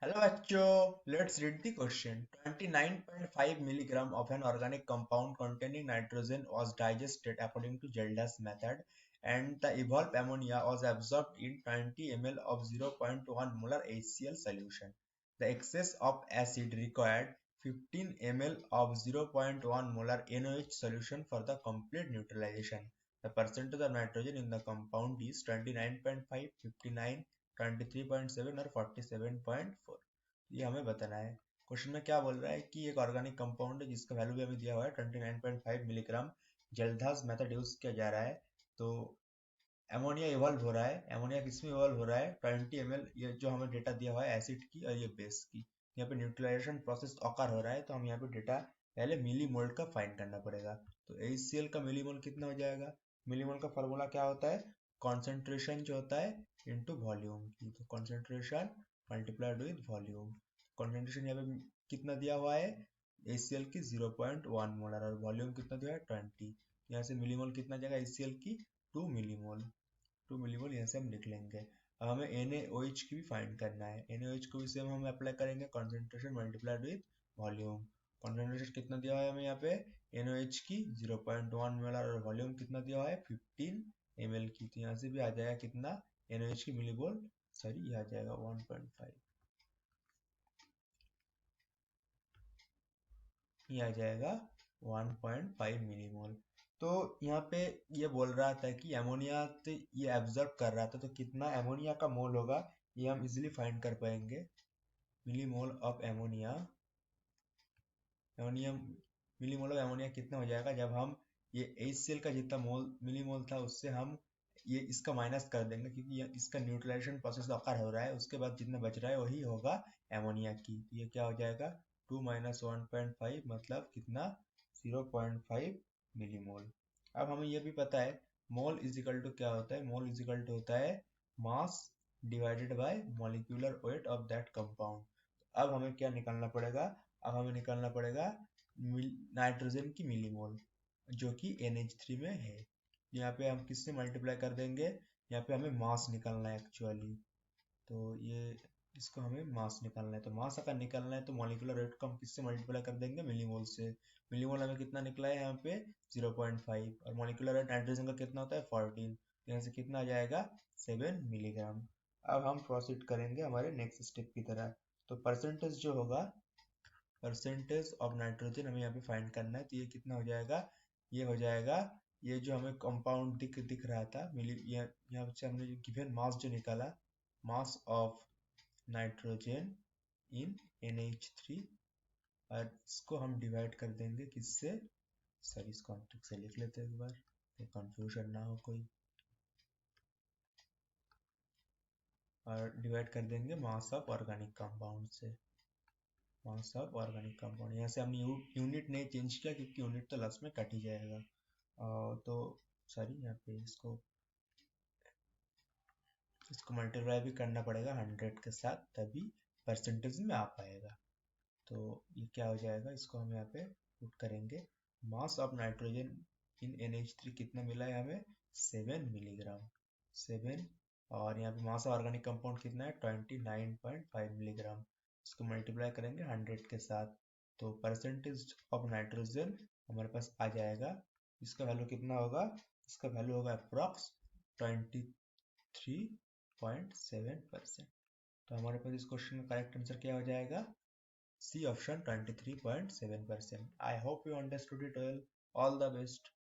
Hello बच्चों, let's read the question. 29.5 milligram of an organic compound containing nitrogen was digested according to Gelder's method, and the evolved ammonia was absorbed in 20 ml of 0.1 molar HCl solution. The excess of acid required 15 ml of 0.1 molar NOH solution for the complete neutralization. The percentage of nitrogen in the compound is 29.5, 59, 23.7 और 47.4। ये हमें बताना है। Question में क्या बोल रहा है कि एक ऑर्गेनिक कंपाउंड है जिसका वैल्यू भी हमें दिया हुआ है 29.5 मिलीग्राम। जल्दास मेथड यूज किया जा रहा है। तो एमोनिया इवॉल्व हो रहा है। एमोनिया किसमें इवॉल्व हो रहा है? 20 ml, ये जो हमें डेटा दिया हुआ है एसिड की और ये बेस की। यहाँ पे न्यूट्रलाइजेशन प्रोसेस ऑकर हो रहा है, तो हम यहाँ पे डेटा पहले मिली मोल का फाइंड करना पड़ेगा। तो HCl का मिली मोल कितना हो जाएगा? मिली मोल का फॉर्मूला क्या होता है? कॉन्सेंट्रेशन जो होता है इनटू वॉल्यूम की। तो concentration multiplied with volume. Concentration यहाँ पे कितना दिया हुआ है? HCl की 0.1 मोलर और वॉल्यूम कितना दिया है? 20। यहाँ से मिलीमोल कितना जाएगा HCl की? 2 मिलीमोल। 2 मिलीमोल यहाँ से हम लिख लेंगे। अब हमें NaOH की भी फाइंड करना है। NaOH को भी सेम हम अप्लाई करेंगे, concentration multiplied with volume. Concentration कितना दिया हुआ है हमें यहाँ पे? NaOH की 0.1 मोलर और वॉल्यूम कितना दिया हुआ है? 15 ml की। तो यहाँ से भी आ जाएगा कितना? NaOH की मिलीमोल, सॉरी ये आ जाएगा 1.5, ये आ जाएगा 1.5 मिलीमोल। तो यहाँ पे ये बोल रहा था कि अमोनिया तो ये एब्जॉर्ब कर रहा था, तो कितना अमोनिया का मोल होगा ये हम इजीली फाइंड कर पाएंगे। Millimole of ammonia, ammonia millimole of ammonia कितना हो जाएगा जब हम ये HCl का जितना मोल मिलीमोल था उससे हम ये इसका माइनस कर देंगे, क्योंकि इसका न्यूट्रलाइजेशन प्रोसेस ऑकर हो रहा है। उसके बाद जितना बच रहा है वही होगा अमोनिया की। तो ये क्या हो जाएगा? 2 माइनस 1.5 मतलब कितना? 0.5 मिलीमोल। अब हमें यह भी पता है मोल इज इक्वल टू क्या होता है? मोल इज इक्वल टू होता है mass divided by molecular weight of that compound. अब हमें क्या निकालना पड़ेगा? अब हमें निकालना पड़ेगा नाइट्रोजन की मिलीमोल, जो कि NH3 में है। यहाँ पे हम किससे मल्टीप्लाई कर देंगे? यहाँ पे हमें मास निकालना है एक्चुअली। तो ये इसको हमें मास निकालना है। तो मास अगर निकालना है तो मॉलिक्यूलर वेट को हम किससे मल्टीप्लाई कर देंगे? मिलीमोल से। मिलीमोल हमें कितना निकला है यहाँ पे? 0.5। और मॉलिक्यूलर वेट नाइट्रोजन का कितना होता है? 14। यहाँ से कितना आ जाएगा? 7 मिलीग्राम। अब हम प्रोसीड करेंगे हमारे नेक्स्ट स्टेप की तरह। तो परसेंटेज जो होगा, परसेंटेज ऑफ नाइट्रोजन हमें यहाँ पे फाइंड करना है। तो ये कितना हो जाएगा? ये हो जाएगा, ये जो हमें कंपाउंड दिख रहा था मिली, यहाँ से हमने जो गिवन मास जो निकाला, mass of nitrogen in NH3, और इसको हम डिवाइड कर देंगे किससे? सर इसको हम ठीक से लिख लेते हैं एक बार, कंफ्यूजन ना हो कोई। और डिवाइड कर देंगे मास ऑफ ऑर्गेनिक कंपाउंड से। मास ऑफ ऑर्गेनिक कंपाउंड, यहाँ से हमने यूनिट नहीं चेंज किया क्योंकि यूनिट तो लास्ट में कट ही जाएगा। तो सॉरी, यहाँ पे इसको मल्टीप्लाई भी करना पड़ेगा 100 के साथ, तभी परसेंटेज में आ पाएगा। तो ये क्या हो जाएगा? इसको हम यहाँ पे पुट करेंगे। Mass of nitrogen in NH3 कितना मिला है हमें? 7 मिलीग्राम। 7। और यहाँ पे मास ऑफ ऑर्गेनिक कंपाउंड कितना है? 29.5 मिलीग्राम। इसको मल्टीप्लाई करेंगे 100 के साथ, तो परसेंटेज ऑफ नाइट्रोजन हमारे पास आ जाएगा। इसका वैल्यू कितना होगा? इसका वैल्यू होगा अप्रॉक्स 23.7%। तो हमारे पास इस क्वेश्चन का करेक्ट आंसर क्या हो जाएगा? C option 23.7%। I hope you understood it well. All the best.